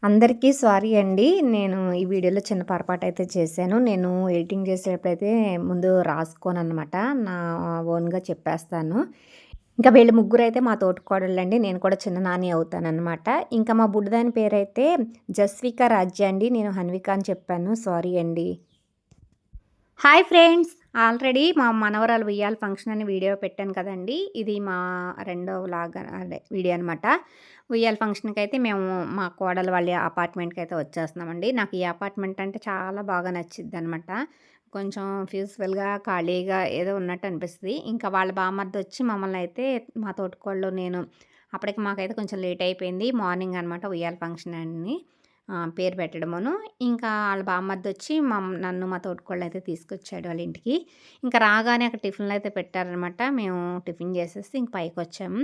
అందరికీ సారీ అండి. నేను ఈ వీడియోలో చిన్న పొరపాటైతే చేశాను. నేను ఎడిటింగ్ చేసేటప్పుడైతే ముందు రాసుకోననమాట. నా ఓన్‌గా చెప్పేస్తాను. ఇంకా వీళ్ళు ముగ్గురైతే మా తోటికోడళ్ళండి. నేను కూడా చిన్న నాని అవుతాననమాట. ఇంకా మా బుడ్డదాని పేరైతే జస్విక రాజ్య అండి. నేను హన్విక అని చెప్పాను. సారీ అండి. Hi friends! ఆల్రెడీ మా మనవరాలు ఉయ్యాల ఫంక్షన్ అని వీడియో పెట్టాను కదండీ! ఇది మా రెండో వ్లాగ్ అదే వీడియో అనమాట. ఉయ్యాల ఫంక్షన్‌కైతే మేము మా కోడలు వాళ్ళ అపార్ట్మెంట్‌కైతే వచ్చేస్తున్నామండి. నాకు ఈ అపార్ట్మెంట్ అంటే చాలా బాగా నచ్చిద్దనమాట. కొంచెం పీస్‌ఫుల్‌గా, ఖాళీగా ఏదో ఉన్నట్టు అనిపిస్తది. ఇంకా వాళ్ళ బామర్దొచ్చి మమ్మల్ని అయితే మా తోటికోడలు నేను అప్పటికి మాకైతే కొంచెం లేట్ అయిపోయింది. మార్నింగ్ అనమాట ఉయ్యాల ఫంక్షన్ అని. పేరు పెట్టడమును. ఇంకా ఆళ్ళ బామ్మర్దొచ్చి నన్ను మా తోటికోడలనైతే తీసుకొచ్చాడు వాళ్ళ ఇంటికి. ఇంకా రాగానే అక్కడ టిఫిన్‌లయితే పెట్టారనమాట. మేము టిఫిన్ చేసేసి ఇంక పైకొచ్చాము.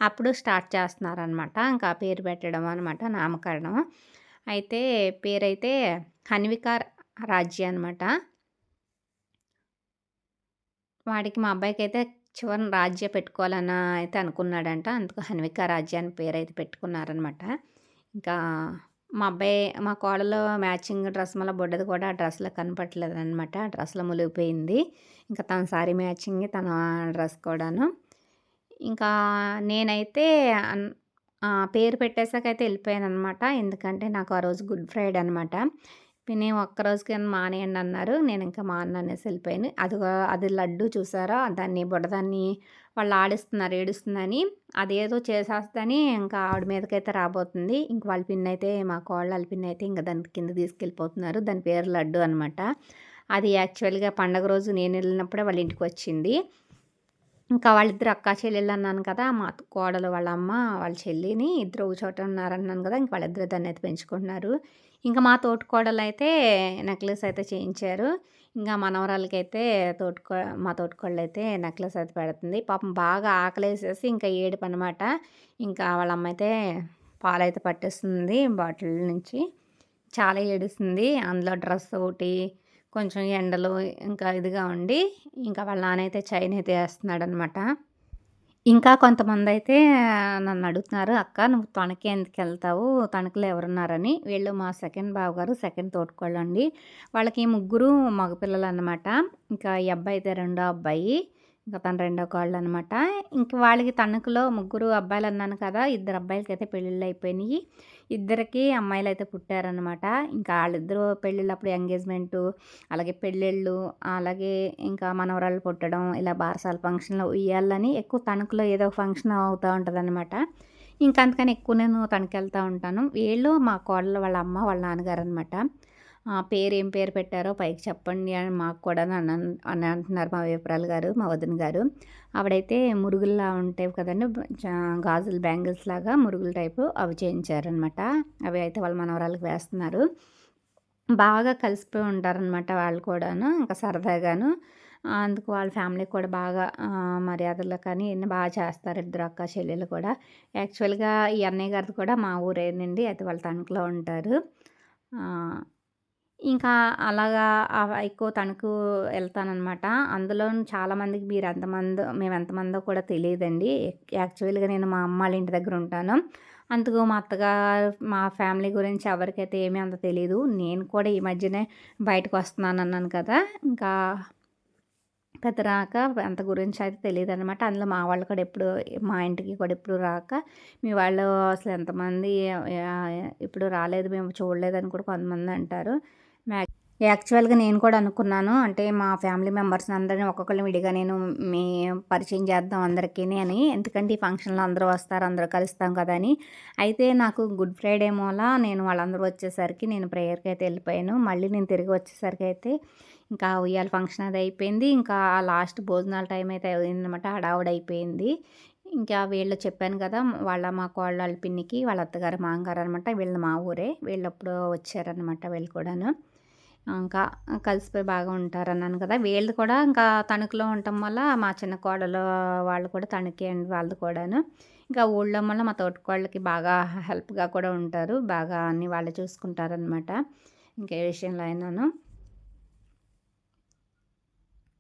అప్పుడు స్టార్ట్ చేస్తున్నారనమాట. ఇంకా పేరు పెట్టడం అనమాట నామకరణం. అయితే పేరైతే హన్విక రాజ్య అనమాట. వాడికి మా అబ్బాయికైతే చివరన రాజ్య పెట్టుకోవాలని అయితే అనుకున్నాడంట. అందుకు హన్విక రాజ్య అని పేరైతే పెట్టుకున్నారనమాట. ఇంకా మా అబ్బాయి మా కోడలు మ్యాచింగ్ డ్రెస్ మళ్ళా బుడ్డది కూడా ఆ డ్రెస్‌లో కనపట్లేదనమాట. ఆ డ్రెస్‌లో మునిగిపోయింది. ఇంకా తన సారీ మ్యాచింగే తన డ్రెస్ కూడాను. ఇంకా నేనైతే అన్ పేరు పెట్టేసాకైతే ఎళ్ళిపోయాననమాట. ఎందుకంటే నాకు ఆ రోజు గుడ్ ఫ్రైడే అనమాట. పిన్ని ఒక్కరోజుకైనా మానేయండి అన్నారు. నేనింకా మానననేసి ఎళ్ళిపోయాను. అది లడ్డు చూసారా? దాన్ని బుడ్డదాన్ని వాళ్ళు ఆడిస్తున్నారు ఏడుస్తుందని. అదేదో చేసేస్తదని ఇంకా ఆవిడ మీదకైతే రాబోతుంది. ఇంక వాళ్ళ పిన్నయితే మా కోడళ్ళ పిన్నయితే ఇంక దాన్ని కిందకి తీసుకెళ్ళిపోతున్నారు. దాని పేరు లడ్డు అనమాట. అది యాక్చువల్‌గా పండగ రోజు నేనెళ్ళినప్పుడే వాళ్ళ ఇంటికొచ్చింది. ఇంకా వాళ్ళిద్దరు అక్కా చెల్లెళ్ళు అన్నాను కదా! మా కోడలు వాళ్ళ అమ్మ, వాళ్ళ చెల్లిని ఇద్దరు ఒక చోట ఉన్నారన్నాను కదా! ఇంక వాళ్ళిద్దరు దాన్నయితే పెంచుకుంటున్నారు. ఇంకా మా తోటికోడలైతే నెక్లెస్ అయితే చేయించారు. ఇంగా మనవరాలికైతే మా తోటికోడలైతే నెక్లెస్ అయితే పెడుతుంది. పాపం బాగా ఆకలేసేసి ఇంకా ఏడుపనమాట. ఇంకా వాళ్ళ అమ్మయితే పాలైతే పట్టిస్తుంది బాటిల్ నుంచి. చాలా ఏడుస్తుంది. అందులో డ్రెస్ ఒకటి కొంచెం ఎండలో ఇంకా ఇదిగా ఉండి, ఇంకా వాళ్ళ నాన్నయితే చైనయితే ఏస్తన్నాడనమాట. ఇంకా కొంతమందయితే నన్నడుగుతున్నారు, "అక్క నువ్వు తణుకు ఎందుకెళ్తావు? తణుకులో ఎవరున్నారని?" వీళ్ళు మా సెకండ్ బావగారు, సెకండ్ తోటికోడలండి. వాళ్ళకి ముగ్గురు మగపిల్లలనమాట. ఇంకా ఈ అబ్బాయి అయితే రెండో అబ్బాయి. ఇంకా తను రెండో కోడలనమాట. ఇంక వాళ్ళకి తణుకులో ముగ్గురు అబ్బాయిలన్నాను కదా! ఇద్దరు అబ్బాయిలకైతే పెళ్ళిళ్ళయిపోయినియి. ఇద్దరికీ అమ్మాయిలైతే పుట్టారనమాట. ఇంకా ఆళ్ళిద్దరూ పెళ్ళిళ్ళప్పుడు ఎంగేజ్‌మెంటు, అలాగే పెళ్ళిళ్ళు, అలాగే ఇంకా మనవరాళ్ళు పుట్టడం, ఇలా బారసాల ఫంక్షన్‌లు, ఉయ్యాలని ఎక్కువ తణుకులో ఏదో ఒక ఫంక్షన్ అవుతా ఉంటదనమాట. ఇంక అందుకని ఎక్కువ నేను తణుకెళ్తా ఉంటాను. వీళ్ళు మా కోడలు వాళ్ళ అమ్మ, వాళ్ళ నాన్నగారనమాట. ఏం పేరు పెట్టారో పైకి చెప్పండి అని మాకు కూడాను అని అంటున్నారు మా వేపురాలు గారు, మా వదిన గారు. ఆవిడైతే మురుగుల్లా ఉంటాయి కదండీ! గాజులు బ్యాంగిల్స్ లాగా మురుగులు టైపు అవి చేయించారనమాట. అవి అయితే వాళ్ళ మనవరాలికి వేస్తున్నారు. బాగా కలిసిపోయి ఉంటారనమాట వాళ్ళు కూడాను. ఇంకా సరదాగాను. అందుకు వాళ్ళ ఫ్యామిలీ కూడా బాగా మర్యాదలు కానీ ఇయన్నీ బాగా చేస్తారు ఇద్దరు అక్క చెల్లెలు కూడా. యాక్చువల్‌గా ఈ అన్నయ్య గారిది కూడా మా ఊరేనండి. అయితే వాళ్ళు తణుకులో ఉంటారు. ఆహ్, ఇంకా అలాగా ఎక్కువ తణుకు ఎళ్తాననమాట. అందులోను చాలామందికి మేమెంతమందో కూడా తెలీదండి. యాక్చువల్‌గా నేను మా అమ్మాళ్ళ ఇంటి దగ్గర ఉంటాను. అందుకు మా అత్తగారు, మా ఫ్యామిలీ గురించి ఎవరికైతే ఏమీ అంత తెలీదు. నేను కూడా ఈ మధ్యనే బయటకొస్తున్నానన్నాను కదా! ఇంకా పెద్ద రాక అంత గురించయితే తెలీదనమాట. అందులో మా వాళ్ళు కూడా మా ఇంటికి కూడా ఎప్పుడు రాక, మీ వాళ్ళు అసలు ఎంతమంది ఎప్పుడు రాలేదు, మేము చూడలేదని కూడా కొంతమంది అంటారు. మ్యా యాక్చువల్‌గా నేను కూడా అనుకున్నాను. అంటే మా ఫ్యామిలీ మెంబర్స్‌ని అందరిని ఒక్కొక్కళ్ళని విడిగా నేను మీ పరిచయం చేద్దాం అందరికీని అని. ఎందుకంటే ఈ ఫంక్షన్‌లో అందరూ వస్తారు, అందరూ కలుస్తాం కదా అని. అయితే నాకు గుడ్ ఫ్రైడే మూల నేను వాళ్ళందరూ వచ్చేసరికి నేను ప్రేయర్‌కైతే వెళ్ళిపోయాను. మళ్ళీ నేను తిరిగి వచ్చేసరికైతే ఇంకా ఉయ్యాల ఫంక్షన్ అది అయిపోయింది. ఇంకా లాస్ట్ భోజనాల టైం అయితే అయిందనమాట. హడావుడయిపోయింది. ఇంకా వీళ్ళు చెప్పాను కదా! మా కోడళ్ళ పిన్నికి వాళ్ళ అత్తగారు, మామగారు అనమాట. వీళ్ళు మా ఊరే. వీళ్ళెప్పుడో వచ్చారనమాట వీళ్ళు కూడాను. ఇంకా కలిసిపోయి బాగా ఉంటారన్నాను కదా! వీళ్ళు కూడా ఇంకా తణుకులో ఉండటం వల్ల మా చిన్న కోడలు వాళ్ళు కూడా తణుకే అండి వాళ్ళది కూడాను. ఇంకా ఊళ్ళో వల్ల మా తోటికోడలికి బాగా హెల్ప్‌గా కూడా ఉంటారు. బాగా అన్నీ వాళ్ళే చూసుకుంటారనమాట. ఇంక ఏ విషయంలో అయినాను.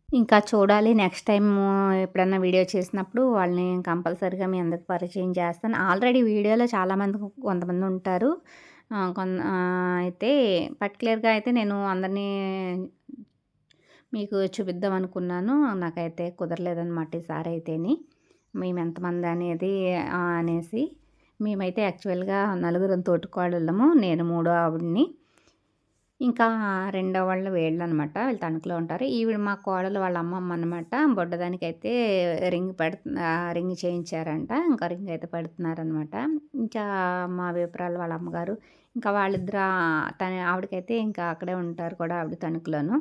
ఇంకా చూడాలి నెక్స్ట్ టైము ఎప్పుడన్నా వీడియో చేసినప్పుడు వాళ్ళని కంపల్సరీగా మీ అందరికి పరిచయం చేస్తాను. ఆల్రెడీ వీడియోలో కొంతమంది ఉంటారు. అయితే పర్టిక్యులర్‌గా అయితే నేను అందరినీ మీకు చూపిద్దాం అనుకున్నాను. నాకైతే కుదరలేదనమాట ఈసారైతేని. మేమెంతమంది అనేది అనేసి. మేమైతే యాక్చువల్‌గా నలుగురం తోటికోడళ్ళము. నేను మూడో ఆవిడని. ఇంకా రెండో వాళ్ళు వీళ్ళనమాట. వీళ్ళు తణుకులో ఉంటారు. ఈవిడ మా కోడలు వాళ్ళ అమ్మమ్మ అనమాట. బుడ్డదానికైతే రింగ్ చేయించారంట. ఇంకా రింగ్ అయితే పెడుతున్నారనమాట. ఇంకా మా విప్రాలు వాళ్ళ అమ్మగారు, ఇంకా వాళ్ళిద్దరు ఆవిడకైతే ఇంకా అక్కడే ఉంటారు కూడా ఆవిడ తణుకులోను.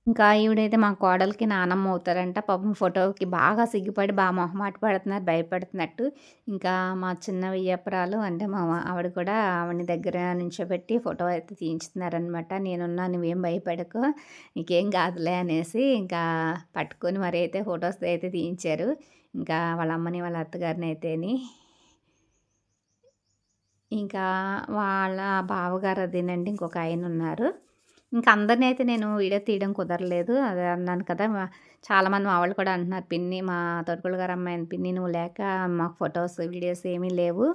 ఇంకా ఈవిడైతే మా కోడలికి నానమ్మ అవుతారంట. పాపం ఫోటోకి బాగా సిగ్గుపడి మొహమాట పడుతున్నారు భయపడుతున్నట్టు. ఇంకా మా చిన్న వియ్యపురాలు అంటే ఆవిడ కూడా ఆవిడని దగ్గర నించోబెట్టి ఫోటో అయితే తీయించుతున్నారనమాట. నేనున్నాను నువ్వేం భయపడకు నీకేం కాదులే అనేసి ఇంకా పట్టుకొని మరి అయితే ఫొటోస్ అయితే తీయించారు. ఇంకా వాళ్ళ అమ్మని వాళ్ళ అత్తగారిని అయితేని. ఇంకా వాళ్ళ బావగారు అదేనండి ఇంకొక ఆయనున్నారు. ఇంక అందరిని అయితే నేను వీడియో తీయడం కుదరలేదు. అదే అన్నాను కదా! చాలామంది మా వాళ్ళు కూడా అంటున్నారు, "పిన్ని మా తోటికోడలు గారి అమ్మాయిని పిన్ని నువ్వు లేక మాకు ఫోటోస్, వీడియోస్ ఏమీ లేవు.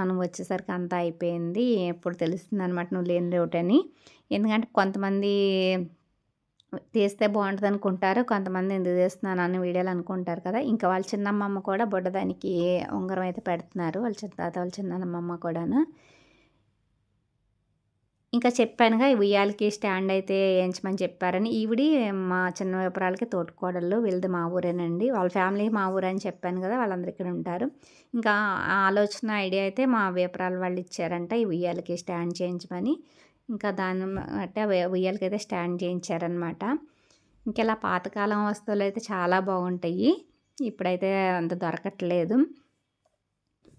నువ్వొచ్చేసరికి అంతా అయిపోయింది. ఇప్పుడు తెలుస్తుందనమాట నువ్వు లేని లోటని." ఎందుకంటే కొంతమంది తీస్తే బావుంటదనుకుంటారు. కొంతమంది ఎందుకు తీస్తున్నానని వీడియోలు అనుకుంటారు కదా! ఇంకా వాళ్ళ చిన్నమ్మమ్మ కూడా బుడ్డదానికి ఉంగరం అయితే పెడుతున్నారు. వాళ్ళ తాత వాళ్ళ చిన్నమ్మమ్మ కూడాను. ఇంకా చెప్పానుగా ఈ ఉయ్యాలకి స్టాండ్ అయితే ఏయించమని చెప్పారని. ఈవిడి మా చిన్న విపురాలకి తోటికోడళ్ళు. వీళ్ళది మా ఊరేనండి. వాళ్ళ ఫ్యామిలీ మా ఊరని చెప్పాను కదా! వాళ్ళందరూ ఇక్కడ ఉంటారు. ఇంకా ఆ ఆలోచన ఐడియా అయితే మా విపురాలు వాళ్ళు ఇచ్చారంట. ఈ ఉయ్యాలకి స్టాండ్ చేయించమని. ఇంకా దాన్ని బట్టి ఉయ్యాలకైతే స్టాండ్ చేయించారనమాట. ఇంకిలా పాతకాలం వస్తువులైతే చాలా బాగుంటాయి. ఇప్పుడైతే అంత దొరకట్లేదు.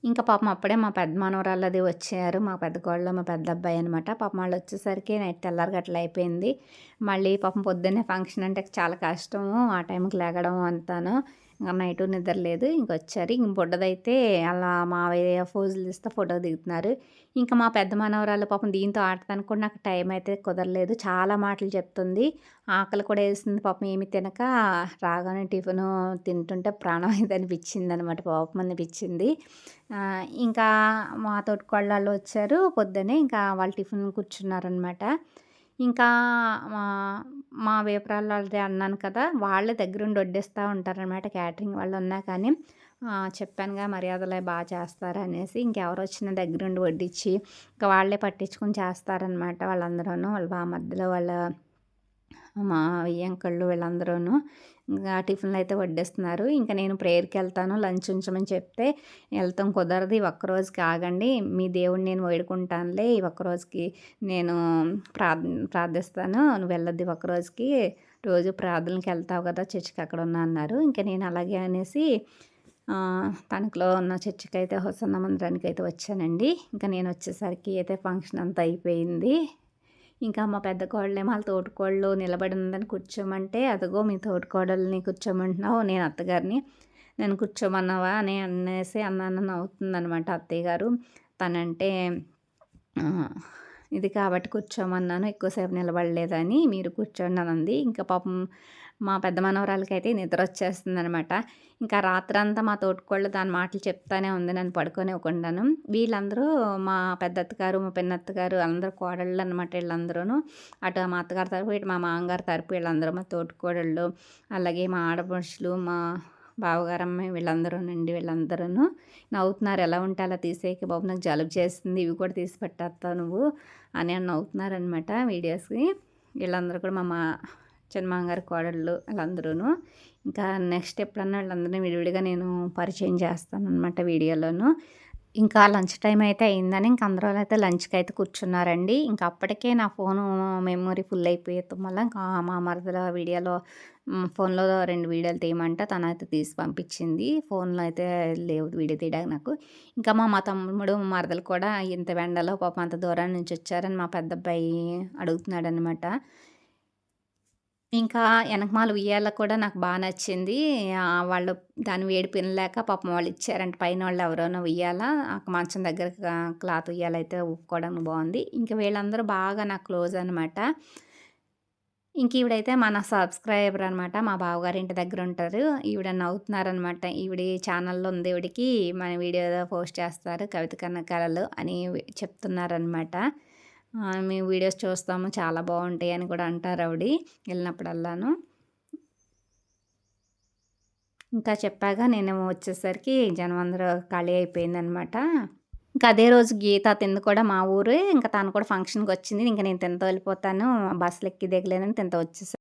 ఇంకా పాపం అప్పుడే మా పెద్ద మనవరాళ్ళది వచ్చారు. మా పెద్ద కోడలు, మా పెద్ద అబ్బాయి అనమాట. పాపం వాళ్ళొచ్చేసరికి నైట్ తెల్లారగట్ల అయిపోయింది. మళ్ళీ పాపం పొద్దున్నే ఫంక్షన్ అంటే చాలా కష్టము. ఆ టైంకి లెగడం అంతాను. ఇంక నైటు నిద్ర లేదు. ఇంకొచ్చారు. ఇంక బుడ్డదైతే అలా మావయ్య ఫోజులు తీస్తా ఫోటో దిగుతున్నారు. ఇంకా మా పెద్ద మనవరాలు పాపం దీంతో ఆడటానికి కూడా నాకు టైం అయితే కుదరలేదు. చాలా మాటలు చెప్తుంది. ఆకలి కూడా వేసింది పాపం ఏమి తినక రాగానే టిఫిను తింటుంటే ప్రాణం అయితే అనిపించిందనమాట. పాపం అనిపించింది. ఇంకా మా తోటికోడళ్ళు వచ్చారు పొద్దున్నే. ఇంకా వాళ్ళు టిఫిన్ కూర్చున్నారనమాట. ఇంకా మా మా వేపురాళ్ళది అన్నాను కదా! వాళ్ళే దగ్గరుండి వడ్డిస్తా ఉంటారనమాట. క్యాటరింగ్ వాళ్ళున్నా కానీ చెప్పానుగా మర్యాదలు చేస్తారనేసి. ఇంకెవరొచ్చినా దగ్గరుండి వడ్డించి, ఇంకా వాళ్ళే పట్టించుకొని చేస్తారనమాట వాళ్ళందరూను. వాళ్ళ బామర్దులు, వాళ్ళ మా వియ్యంకుళ్ళు వీళ్ళందరూను. ఇంకా టిఫిన్‌లయితే వడ్డిస్తున్నారు. ఇంక నేను ప్రేయర్‌కెళ్తాను లంచ్ ఉంచమని చెప్తే, "ఎళ్తాం కుదరదు. ఈ ఒక్కరోజుకి ఆగండి. మీ దేవుడిని నేను వేడుకుంటానులే. ఈ ఒక్కరోజుకి నేను ప్రార్థిస్తాను. నువ్వు వెళ్ళొద్దు ఈ ఒక్కరోజుకి. రోజు ప్రార్థనలకెళ్తావు కదా! చర్చికి అక్కడున్నా" అన్నారు. ఇంక నేను అలాగే అనేసి తణుకులో ఉన్న చర్చికైతే హోసన్న మందిరానికైతే వచ్చానండి. ఇంక నేనొచ్చేసరికి అయితే ఫంక్షన్ అంతా అయిపోయింది. ఇంకా మా పెద్ద కోడలేమో ఆళ్ళ తోటికోడలు నిలబడి ఉందని కూర్చోమంటే, "అదిగో మీ తోటికోడలిని కూర్చోమంటున్నావు, నేను అత్తగారిని. నన్ను కూర్చోమన్నావా?" అనేసి నవ్వుతుందనమాట అత్తయ్య గారు. తనంటే ఇది కాబట్టి కూర్చోమన్నాను. ఎక్కువసేపు నిలబడలేదని. మీరు కూర్చోండి అనంది. ఇంకా పాపం మా పెద్ద మనవరాలికైతే నిద్రొచ్చేస్తుందనమాట. ఇంకా రాత్రంతా మా తోటికోడలు దాని మాటలు చెప్తానే ఉంది నన్ను పడుకోనివ్వకుండాను. వీళ్ళందరూ మా పెద్దత్తగారు, మా పిన్నత్తగారు అందరూ కోడళ్ళనమాట ఈళ్ళందరూను. అటు మా అత్తగారి తరపు, ఇటు మా మామగారి తరపు వీళ్ళందరూ మా తోటికోడళ్ళు, అలాగే మా ఆడపడుచులు, మా బావగారమ్మాయి వీళ్ళందరూనండి వీళ్ళందరూను. నవ్వుతున్నారు. ఎలా ఉంటే అలా తీసేయకే బాబు నాకు జలుబు చేస్తుంది. ఇవి కూడా తీసి పెట్టేస్తావు నువ్వు అని నవ్వుతున్నారనమాట వీడియోస్‌కి. వీళ్ళందరూ కూడా మా చిన్న మామగారి కోడళ్ళు ఆళ్ళందరూను. ఇంకా నెక్స్ట్ ఎప్పుడన్నా వీళ్ళందరిని విడివిడిగా నేను పరిచయం చేస్తాననమాట వీడియోలోను. ఇంకా లంచ్ టైమ్ అయితే అయిందని ఇంక అందరూ అయితే లంచ్‌కైతే కూర్చున్నారండి. ఇంక అప్పటికే నా ఫోను మెమరీ ఫుల్ అయిపోయటం వల్ల ఇంకా మా మరదల వీడియోలో ఫోన్‌లో 2 వీడియోలు తీయమంటే తనైతే తీసి పంపించింది. ఫోన్‌లో అయితే లేవు వీడియో తీయడానికి నాకు. ఇంకా మా తమ్ముడు, మరదలు కూడా ఇంత ఎండలో పాపం అంత దూరం నుంచి వచ్చారని మా పెద్దబ్బాయి అడుగుతున్నాడనమాట. ఇంకా ఎనకమాల ఉయ్యాల కూడా నాకు నచ్చింది. వాళ్ళు దాన్ని వేడి పినలేక పాపం వాళ్ళు ఇచ్చారంట పైనోళ్ళు ఎవరోనో ఉయ్యాల. మంచం దగ్గర క్లాత్ ఉయ్యాలైతే ఊపుకోవడానికి బావుంది. ఇంక వీళ్ళందరూ బాగా నాకు క్లోజ్ అనమాట. ఇంక ఈవిడైతే మన సబ్స్క్రైబర్ అనమాట. మా బావగారి ఇంటి దగ్గరుంటారు. ఈవిడ నవ్వుతున్నారనమాట. ఈవిడ ఛానెల్‌లో ఉంది ఈవిడకి మన వీడియో ఏదో పోస్ట్ చేస్తారు. కవిత కన్న కలలు అని చెప్తున్నారనమాట. మేము వీడియోస్ చూస్తాము చాలా బావుంటాయి అని కూడా అంటారావిడ ఎళ్ళినప్పుడల్లాను. ఇంకా చెప్పాగా నేను వచ్చేసరికి జనం అందరూ ఖాళీ అయిపోయిందనమాట. ఇంక అదే రోజు గీత తింది కూడా మా ఊరే. ఇంక తను కూడా ఫంక్షన్‌కొచ్చింది. ఇంక నేను తినతో వెళ్ళిపోతాను. బస్సులెక్కి దిగలేనని తినతో వచ్చేసా.